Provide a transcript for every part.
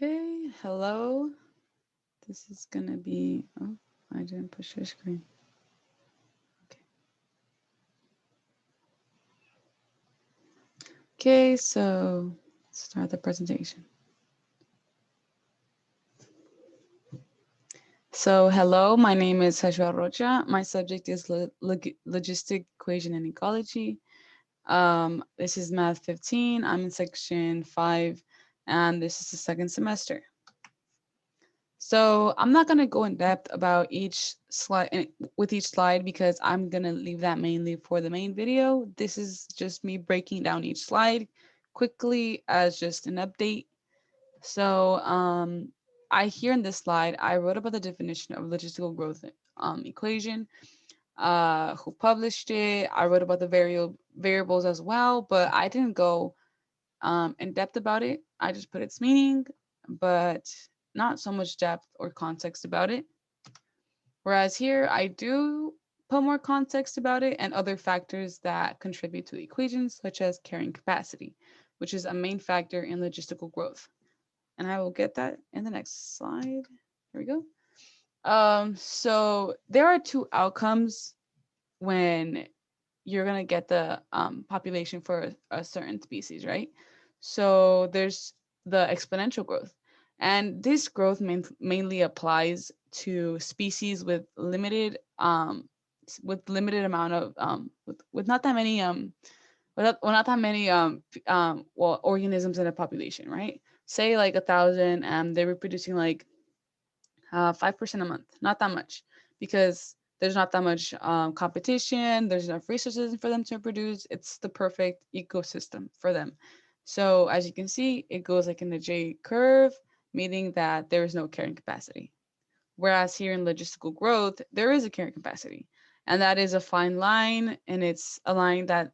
Okay, hello. This is gonna be, oh, I didn't push your screen. Okay. Okay, so let's start the presentation. So hello, my name is Jeshua Rocha. My subject is logistic equation and ecology. This is math 15. I'm in section 5, and this is the second semester. So I'm not going to go in depth about each slide with each slide because I'm going to leave that mainly for the main video. This is just me breaking down each slide quickly as just an update. So I here in this slide, I wrote about the definition of logistical growth equation, who published it. I wrote about the variables as well, but I didn't go in depth about it. I just put its meaning, but not so much depth or context about it. Whereas here, I do put more context about it and other factors that contribute to the equations, such as carrying capacity, which is a main factor in logistical growth. And I will get that in the next slide. Here we go. So there are two outcomes when you're gonna get the population for a certain species, right? So there's the exponential growth, and this growth mainly applies to species with limited amount of with not that many not that many well organisms in a population, right? Say like 1,000, and they're reproducing like 5% a month, not that much, because there's not that much competition. There's enough resources for them to produce. It's the perfect ecosystem for them. So as you can see, it goes like in the J curve, meaning that there is no carrying capacity. Whereas here in logistical growth, there is a carrying capacity, and that is a fine line, and it's a line that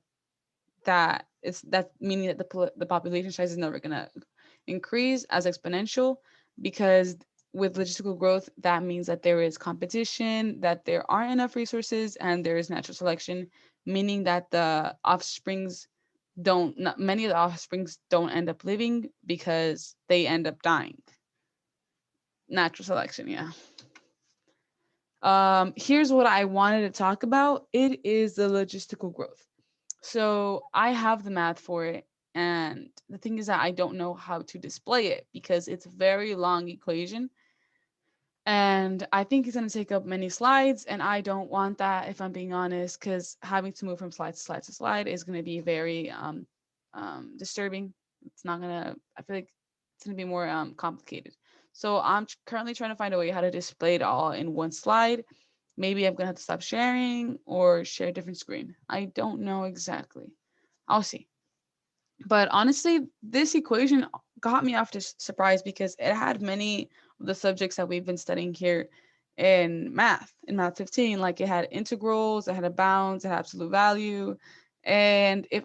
meaning that the population size is never gonna increase as exponential, because with logistical growth, that means that there is competition, that there aren't enough resources, and there is natural selection, meaning that the offsprings don't not, many of the offsprings don't end up living because they end up dying. Natural selection, yeah. Here's what I wanted to talk about. It is the logistical growth. So I have the math for it. And the thing is that I don't know how to display it because it's a very long equation. And I think it's going to take up many slides. And I don't want that, if I'm being honest, because having to move from slide to slide to slide is going to be very disturbing. It's not going to, I feel like it's going to be more complicated. So I'm currently trying to find a way how to display it all in one slide. Maybe I'm going to have to stop sharing or share a different screen. I don't know exactly. I'll see. But honestly, this equation got me off to surprise because it had many of the subjects that we've been studying here in math 15. Like it had integrals, it had a bounds, it had absolute value. And if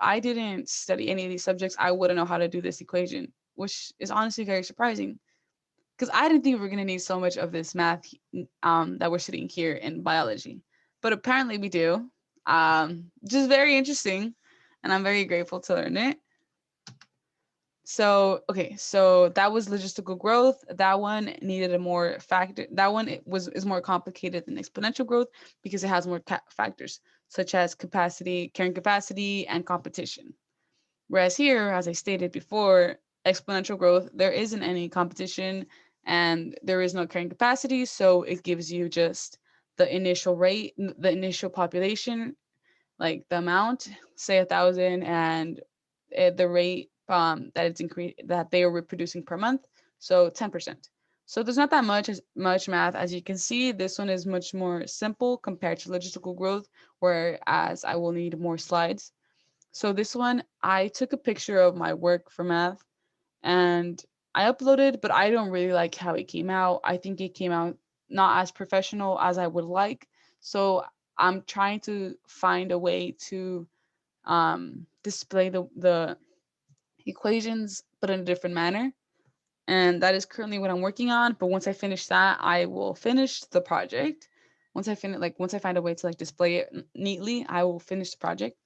I didn't study any of these subjects, I wouldn't know how to do this equation, which is honestly very surprising because I didn't think we were going to need so much of this math that we're studying here in biology. But apparently we do. Just very interesting. And I'm very grateful to learn it. So, okay, so that was logistical growth. That one needed a more factor. That one is more complicated than exponential growth because it has more factors such as capacity, carrying capacity, and competition. Whereas here, as I stated before, exponential growth, there isn't any competition and there is no carrying capacity. So it gives you just the initial rate, the initial population, like the amount, say 1,000, and the rate that it's increased that they are reproducing per month. So 10%. So there's not that much math. As you can see, this one is much more simple compared to logistical growth, whereas I will need more slides. So this one, I took a picture of my work for math and I uploaded, but I don't really like how it came out. I think it came out not as professional as I would like. So I'm trying to find a way to display the equations, but in a different manner. And that is currently what I'm working on. But once I finish that, I will finish the project. Once I find a way to like display it neatly, I will finish the project.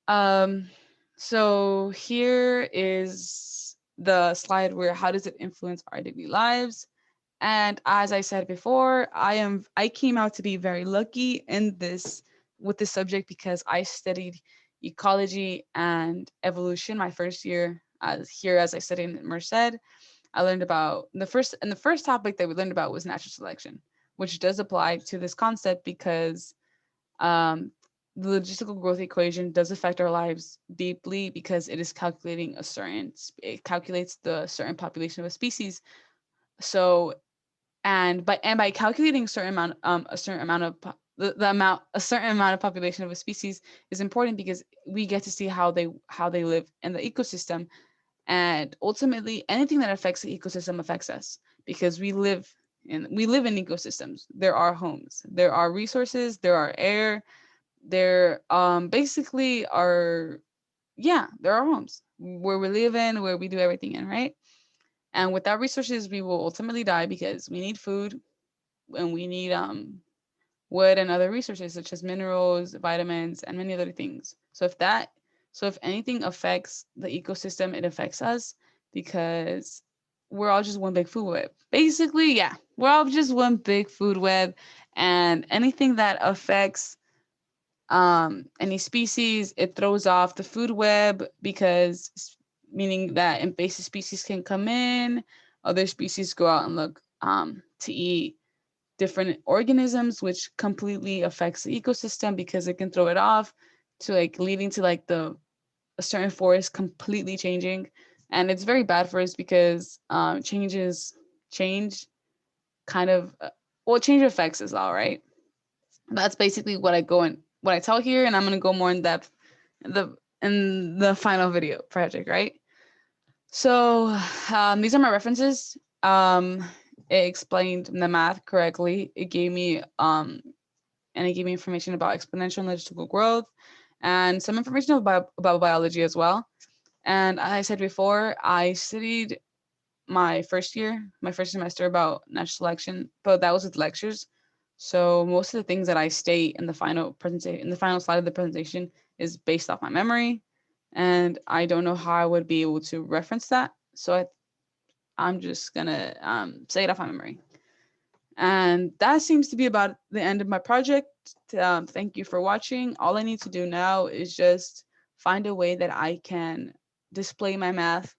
Um, so here is the slide where how does it influence our daily lives. And as I said before, I came out to be very lucky in this with this subject because I studied ecology and evolution my first year as I studied in Merced. I learned about the first topic that we learned about was natural selection, which does apply to this concept because um, the logistical growth equation does affect our lives deeply because it is calculating it calculates the certain population of a species. So by calculating a certain amount of the amount a certain amount of population of a species is important because we get to see how they live in the ecosystem, and ultimately anything that affects the ecosystem affects us because we live in ecosystems. There are homes, there are resources, there are air, there basically are, yeah, there are homes where we live in, where we do everything in, right? And without resources we will ultimately die because we need food and we need wood and other resources such as minerals, vitamins, and many other things. So if anything affects the ecosystem, it affects us because we're all just one big food web. Basically, yeah, we're all just one big food web, and anything that affects any species, it throws off the food web because meaning that invasive species can come in, other species go out and look to eat different organisms, which completely affects the ecosystem because it can throw it off to like leading to like the a certain forest completely changing. And it's very bad for us because change kind of change affects us all, right? That's basically what I tell here, and I'm gonna go more in depth in the final video project, right? So these are my references. It explained the math correctly. It gave me information about exponential and logistical growth and some information about biology as well. And as I said before, I studied my first semester about natural selection, but that was with lectures. So most of the things that I state in the final presentation, in the final slide of the presentation, is based off my memory, and I don't know how I would be able to reference that. So I'm just gonna say it off my memory. And that seems to be about the end of my project. Thank you for watching. All I need to do now is just find a way that I can display my math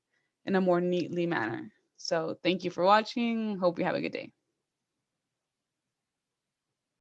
in a more neatly manner. So thank you for watching. Hope you have a good day.